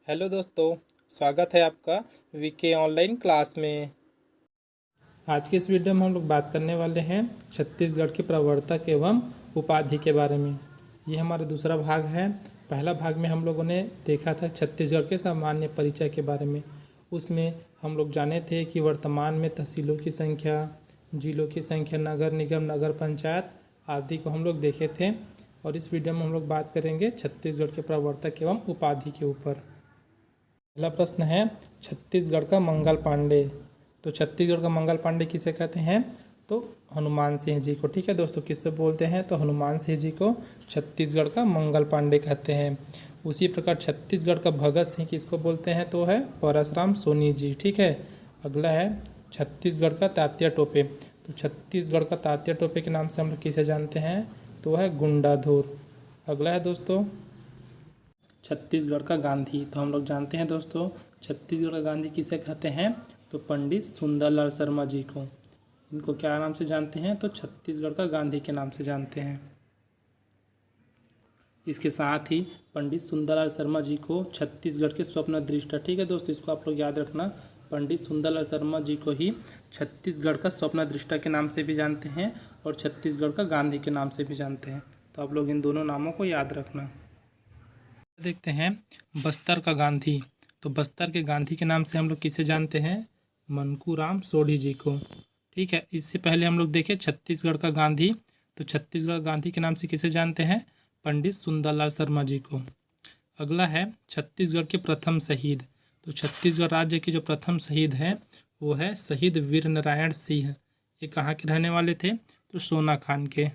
Hello दोस्तों, स्वागत है आपका वीके ऑनलाइन क्लास में। आज की इस वीडियो में हम लोग बात करने वाले हैं छत्तीसगढ़ के प्रवर्तक एवं उपाधि के बारे में। ये हमारा दूसरा भाग है। पहला भाग में हम लोगों ने देखा था छत्तीसगढ़ के सामान्य परिचय के बारे में। उसमें हम लोग जाने थे कि वर्तमान में तहसीलों की संख्या, जिलों की संख्या, नगर निगम, नगर पंचायत आदि को हम लोग देखे थे। और इस वीडियो में हम लोग बात करेंगे छत्तीसगढ़ के प्रवर्तक एवं उपाधि के ऊपर। पहला प्रश्न है छत्तीसगढ़ का मंगल पांडे। तो छत्तीसगढ़ का मंगल पांडे किसे कहते हैं? तो हनुमान सिंह जी को। ठीक है दोस्तों, किससे बोलते हैं? तो हनुमान सिंह जी को छत्तीसगढ़ का मंगल पांडे कहते हैं। उसी प्रकार छत्तीसगढ़ का भगत सिंह किसको बोलते हैं? तो है परसराम सोनी जी। ठीक है। अगला है छत्तीसगढ़ का तात्या टोपे। तो छत्तीसगढ़ का तात्या टोपे के नाम से हम लोग किसे जानते हैं? तो है गुंडाधुर। अगला है दोस्तों छत्तीसगढ़ का गांधी। तो हम लोग जानते हैं दोस्तों छत्तीसगढ़ का गांधी किसे कहते हैं? तो पंडित सुंदरलाल शर्मा जी को। इनको क्या नाम से जानते हैं? तो छत्तीसगढ़ का गांधी के नाम से जानते हैं। इसके साथ ही पंडित सुंदरलाल शर्मा जी को छत्तीसगढ़ के स्वप्न दृष्टा। ठीक है दोस्तों, इसको आप लोग याद रखना। पंडित सुंदरलाल शर्मा जी को ही छत्तीसगढ़ का स्वप्न दृष्टा के नाम से भी जानते हैं और छत्तीसगढ़ का गांधी के नाम से भी जानते हैं। तो आप लोग इन दोनों नामों को याद रखना। देखते हैं बस्तर का गांधी। तो बस्तर के गांधी के नाम से हम लोग किसे जानते हैं? मनकूराम सोढ़ी जी को। ठीक है। इससे पहले हम लोग देखें छत्तीसगढ़ का गांधी। तो छत्तीसगढ़ गांधी के नाम से किसे जानते हैं? पंडित सुंदरलाल शर्मा जी को। अगला है छत्तीसगढ़ के प्रथम शहीद। तो छत्तीसगढ़ राज्य के जो प्रथम शहीद हैं वो है शहीद वीर नारायण सिंह। ये कहाँ के रहने वाले थे? तो सोना खान के।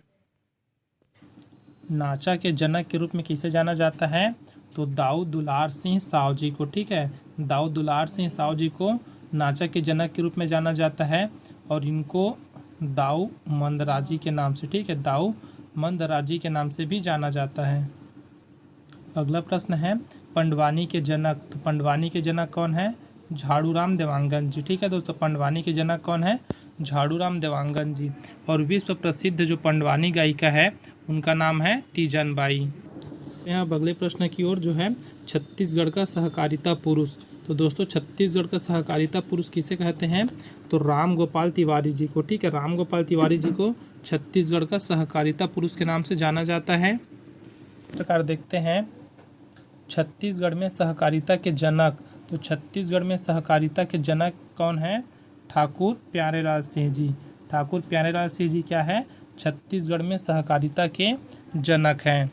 नाचा के जनक के रूप में किसे जाना जाता है? तो दाऊ दुलार सिंह साव जी को। ठीक है। दाऊ दुलार सिंह साव जी को नाचा के जनक के रूप में जाना जाता है और इनको दाऊ मंदराजी के नाम से, ठीक है, दाऊ मंदराजी के नाम से भी जाना जाता है। अगला प्रश्न है पंडवानी के जनक। तो पंडवानी के जनक कौन है? झाड़ूराम देवांगन जी। ठीक है दोस्तों, पंडवानी के जनक कौन है? झाड़ूराम देवांगन जी। और विश्व प्रसिद्ध जो पंडवानी गायिका है उनका नाम है तीजन बाई। यहाँ अगले प्रश्न की ओर जो है छत्तीसगढ़ का सहकारिता पुरुष। तो दोस्तों छत्तीसगढ़ का सहकारिता पुरुष किसे कहते हैं? तो राम गोपाल तिवारी जी को। ठीक है। राम गोपाल तिवारी जी को छत्तीसगढ़ का सहकारिता पुरुष के नाम से जाना जाता है। इस प्रकार देखते हैं छत्तीसगढ़ में सहकारिता के जनक। तो छत्तीसगढ़ में सहकारिता के जनक कौन है? ठाकुर प्यारेलाल सिंह जी। ठाकुर प्यारेलाल सिंह जी क्या है? छत्तीसगढ़ में सहकारिता के जनक हैं।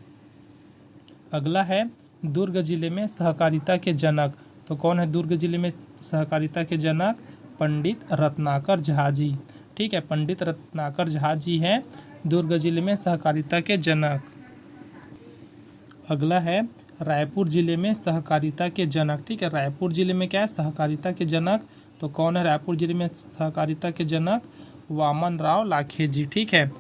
अगला है दुर्ग जिले में सहकारिता के जनक। तो कौन है दुर्ग जिले में सहकारिता के जनक? पंडित रत्नाकर झा जी। ठीक है। पंडित रत्नाकर झा जी हैं दुर्ग जिले में सहकारिता के जनक। अगला है रायपुर जिले में सहकारिता के जनक। ठीक है। रायपुर जिले में क्या है? सहकारिता के जनक। तो कौन है रायपुर जिले में सहकारिता के जनक? वामन राव लाखे जी। ठीक है।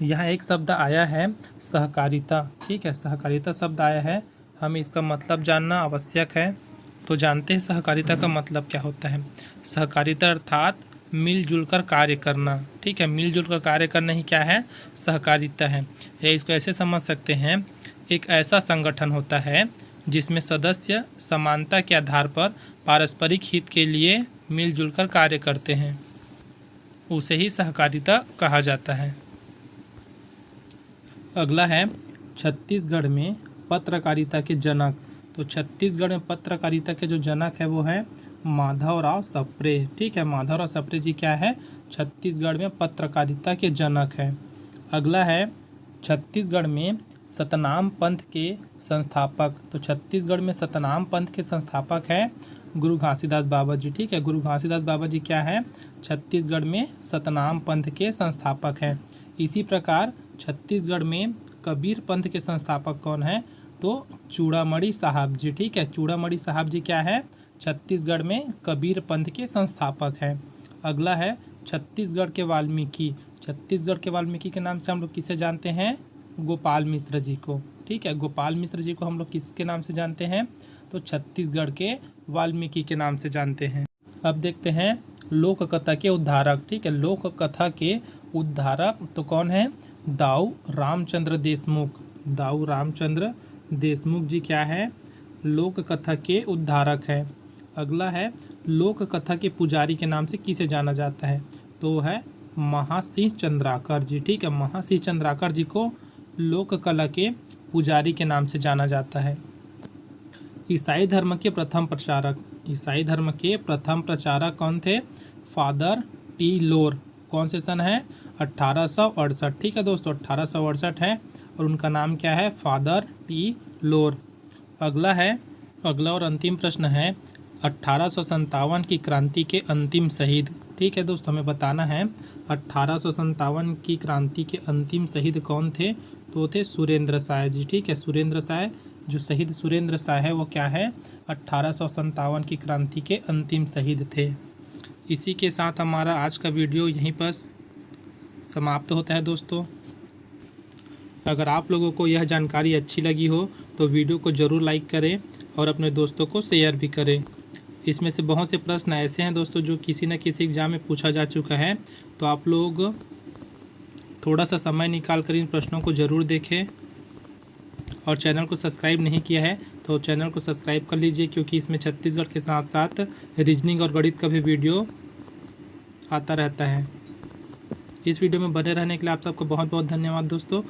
यहाँ एक शब्द आया है सहकारिता। ठीक है। सहकारिता शब्द आया है, हमें इसका मतलब जानना आवश्यक है। तो जानते हैं सहकारिता का मतलब क्या होता है। सहकारिता अर्थात मिलजुल कर कार्य करना। ठीक है। मिलजुल कर कार्य करना ही क्या है? सहकारिता है। या इसको ऐसे समझ सकते हैं, एक ऐसा संगठन होता है जिसमें सदस्य समानता के आधार पर पारस्परिक हित के लिए मिलजुल कर कार्य करते हैं, उसे ही सहकारिता कहा जाता है। अगला है छत्तीसगढ़ में पत्रकारिता के जनक। तो छत्तीसगढ़ में पत्रकारिता के जो जनक है वो है माधवराव सप्रे। ठीक है। माधवराव सप्रे जी क्या है? छत्तीसगढ़ में पत्रकारिता के जनक है। अगला है छत्तीसगढ़ में सतनाम पंथ के संस्थापक। तो छत्तीसगढ़ में सतनाम पंथ के संस्थापक है गुरु घासीदास बाबा जी। ठीक है। गुरु घासीदास बाबा जी क्या है? छत्तीसगढ़ में सतनाम पंथ के संस्थापक है। इसी प्रकार छत्तीसगढ़ में कबीर पंथ के संस्थापक कौन है? तो चूड़ामणि साहब जी। ठीक है। चूड़ामणि साहब जी क्या है? छत्तीसगढ़ में कबीर पंथ के संस्थापक है। अगला है छत्तीसगढ़ के वाल्मीकि। छत्तीसगढ़ के वाल्मीकि के नाम से हम लोग किसे जानते हैं? गोपाल मिश्र जी को। ठीक है। गोपाल मिश्र जी को हम लोग किसके नाम से जानते हैं? तो छत्तीसगढ़ के वाल्मीकि के नाम से जानते हैं। अब देखते हैं लोक कथा के उद्धारक। ठीक है। लोक कथा के उद्धारक तो कौन है? दाऊ रामचंद्र देशमुख। दाऊ रामचंद्र देशमुख जी क्या है? लोक कथा के उद्धारक है। अगला है लोक कथा के पुजारी के नाम से किसे जाना जाता है, तो है महासिंह चंद्राकर जी। ठीक है, महासिंह चंद्राकर जी को लोक कला के पुजारी के नाम से जाना जाता है। ईसाई धर्म के प्रथम प्रचारक, ईसाई धर्म के प्रथम प्रचारक कौन थे, फादर टी लोर। कौन से सन है, 1868। ठीक है दोस्तों, 1868 है और उनका नाम क्या है, फादर टी लोर। अगला और अंतिम प्रश्न है 1857 की क्रांति के अंतिम शहीद। ठीक है दोस्तों, हमें बताना है 1857 की क्रांति के अंतिम शहीद कौन थे, तो थे सुरेंद्र साय जी। ठीक है, सुरेंद्र साय, जो शहीद सुरेंद्र साय है वो क्या है, 1857 की क्रांति के अंतिम शहीद थे। इसी के साथ हमारा आज का वीडियो यहीं पर समाप्त होता है दोस्तों। अगर आप लोगों को यह जानकारी अच्छी लगी हो तो वीडियो को ज़रूर लाइक करें और अपने दोस्तों को शेयर भी करें। इसमें से बहुत से प्रश्न ऐसे हैं दोस्तों जो किसी न किसी एग्ज़ाम में पूछा जा चुका है, तो आप लोग थोड़ा सा समय निकाल कर इन प्रश्नों को ज़रूर देखें। और चैनल को सब्सक्राइब नहीं किया है तो चैनल को सब्सक्राइब कर लीजिए, क्योंकि इसमें छत्तीसगढ़ के साथ साथ रीजनिंग और गणित का भी वीडियो आता रहता है। इस वीडियो में बने रहने के लिए आप सबको बहुत बहुत धन्यवाद दोस्तों।